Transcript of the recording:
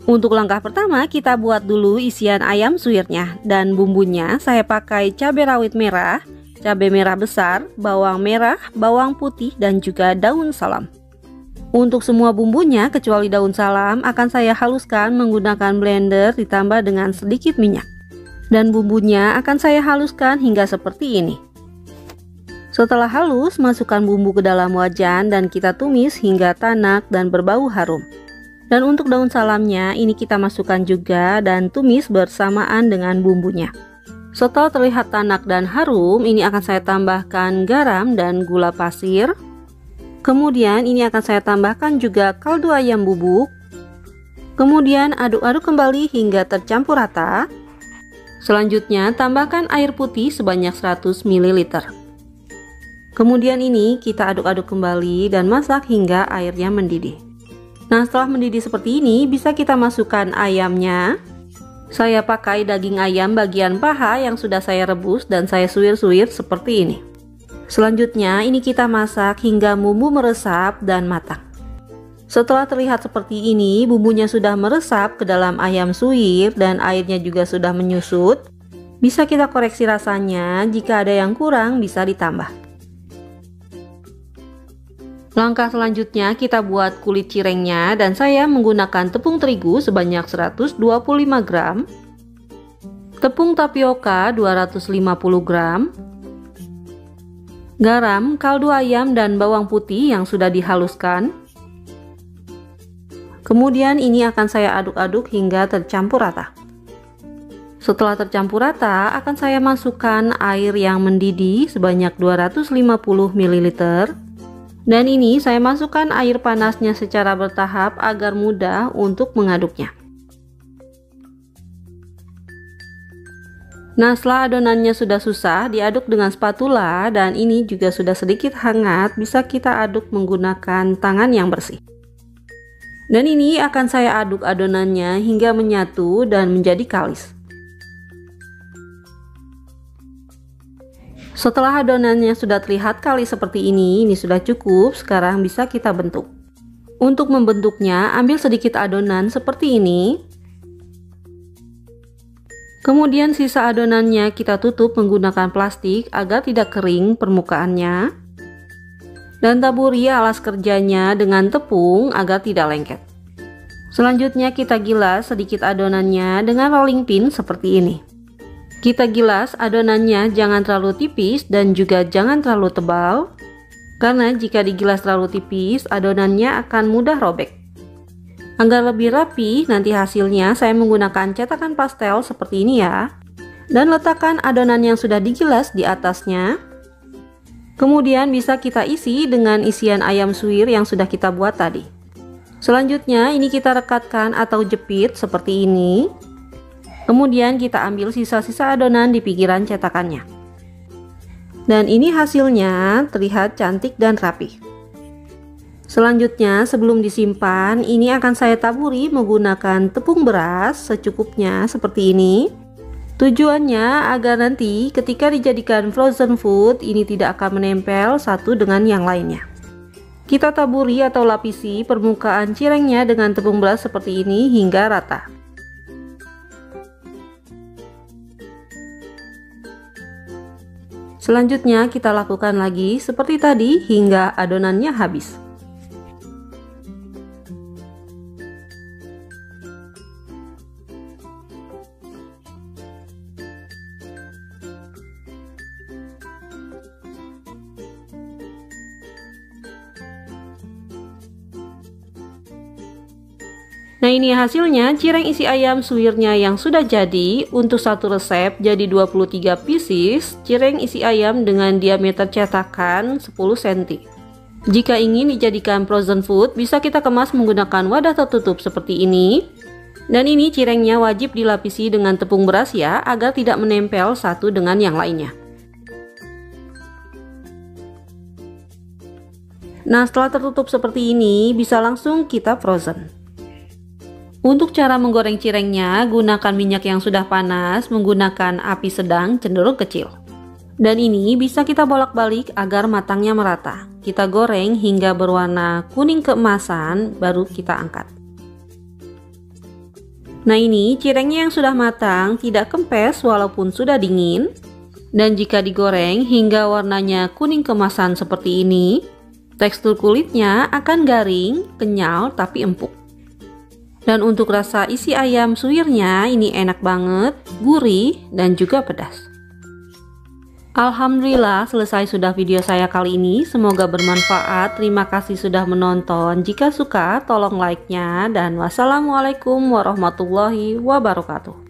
Untuk langkah pertama, kita buat dulu isian ayam suwirnya. Dan bumbunya saya pakai cabai rawit merah, cabai merah besar, bawang merah, bawang putih, dan juga daun salam. Untuk semua bumbunya kecuali daun salam akan saya haluskan menggunakan blender ditambah dengan sedikit minyak. Dan bumbunya akan saya haluskan hingga seperti ini. Setelah halus, masukkan bumbu ke dalam wajan dan kita tumis hingga tanak dan berbau harum. Dan untuk daun salamnya ini kita masukkan juga dan tumis bersamaan dengan bumbunya. Setelah terlihat tanak dan harum, ini akan saya tambahkan garam dan gula pasir. Kemudian ini akan saya tambahkan juga kaldu ayam bubuk. Kemudian aduk-aduk kembali hingga tercampur rata. Selanjutnya tambahkan air putih sebanyak 100 ml. Kemudian ini kita aduk-aduk kembali dan masak hingga airnya mendidih. Nah, setelah mendidih seperti ini, bisa kita masukkan ayamnya. Saya pakai daging ayam bagian paha yang sudah saya rebus dan saya suwir-suwir seperti ini. Selanjutnya, ini kita masak hingga bumbu meresap dan matang. Setelah terlihat seperti ini, bumbunya sudah meresap ke dalam ayam suwir dan airnya juga sudah menyusut. Bisa kita koreksi rasanya, jika ada yang kurang bisa ditambah. Langkah selanjutnya kita buat kulit cirengnya dan saya menggunakan tepung terigu sebanyak 125 gram, tepung tapioka 250 gram, garam, kaldu ayam dan bawang putih yang sudah dihaluskan. Kemudian ini akan saya aduk-aduk hingga tercampur rata. Setelah tercampur rata akan saya masukkan air yang mendidih sebanyak 250 ml. Dan ini saya masukkan air panasnya secara bertahap agar mudah untuk mengaduknya. Nah, setelah adonannya sudah susah diaduk dengan spatula dan ini juga sudah sedikit hangat, bisa kita aduk menggunakan tangan yang bersih. Dan ini akan saya aduk adonannya hingga menyatu dan menjadi kalis. Setelah adonannya sudah terlihat kalis seperti ini sudah cukup. Sekarang bisa kita bentuk. Untuk membentuknya, ambil sedikit adonan seperti ini. Kemudian sisa adonannya kita tutup menggunakan plastik agar tidak kering permukaannya. Dan taburi alas kerjanya dengan tepung agar tidak lengket. Selanjutnya kita gilas sedikit adonannya dengan rolling pin seperti ini. Kita gilas adonannya jangan terlalu tipis dan juga jangan terlalu tebal, karena jika digilas terlalu tipis adonannya akan mudah robek. Agar lebih rapi nanti hasilnya saya menggunakan cetakan pastel seperti ini ya. Dan letakkan adonan yang sudah digilas di atasnya. Kemudian bisa kita isi dengan isian ayam suwir yang sudah kita buat tadi. Selanjutnya ini kita rekatkan atau jepit seperti ini. Kemudian kita ambil sisa-sisa adonan di pinggiran cetakannya. Dan ini hasilnya terlihat cantik dan rapi. Selanjutnya sebelum disimpan, ini akan saya taburi menggunakan tepung beras secukupnya seperti ini. Tujuannya agar nanti ketika dijadikan frozen food, ini tidak akan menempel satu dengan yang lainnya. Kita taburi atau lapisi permukaan cirengnya dengan tepung beras seperti ini hingga rata. Selanjutnya kita lakukan lagi seperti tadi hingga adonannya habis. Nah, ini hasilnya cireng isi ayam suwirnya yang sudah jadi. Untuk satu resep jadi 23 pieces cireng isi ayam dengan diameter cetakan 10 cm. Jika ingin dijadikan frozen food, bisa kita kemas menggunakan wadah tertutup seperti ini. Dan ini cirengnya wajib dilapisi dengan tepung beras ya, agar tidak menempel satu dengan yang lainnya. Nah, setelah tertutup seperti ini bisa langsung kita frozen. Untuk cara menggoreng cirengnya, gunakan minyak yang sudah panas menggunakan api sedang cenderung kecil. Dan ini bisa kita bolak-balik agar matangnya merata. Kita goreng hingga berwarna kuning keemasan, baru kita angkat. Nah, ini cirengnya yang sudah matang, tidak kempes walaupun sudah dingin. Dan jika digoreng hingga warnanya kuning kemasan seperti ini, tekstur kulitnya akan garing, kenyal tapi empuk. Dan untuk rasa isi ayam suwirnya ini enak banget, gurih dan juga pedas. Alhamdulillah, selesai sudah video saya kali ini. Semoga bermanfaat. Terima kasih sudah menonton. Jika suka tolong like-nya, dan wassalamualaikum warahmatullahi wabarakatuh.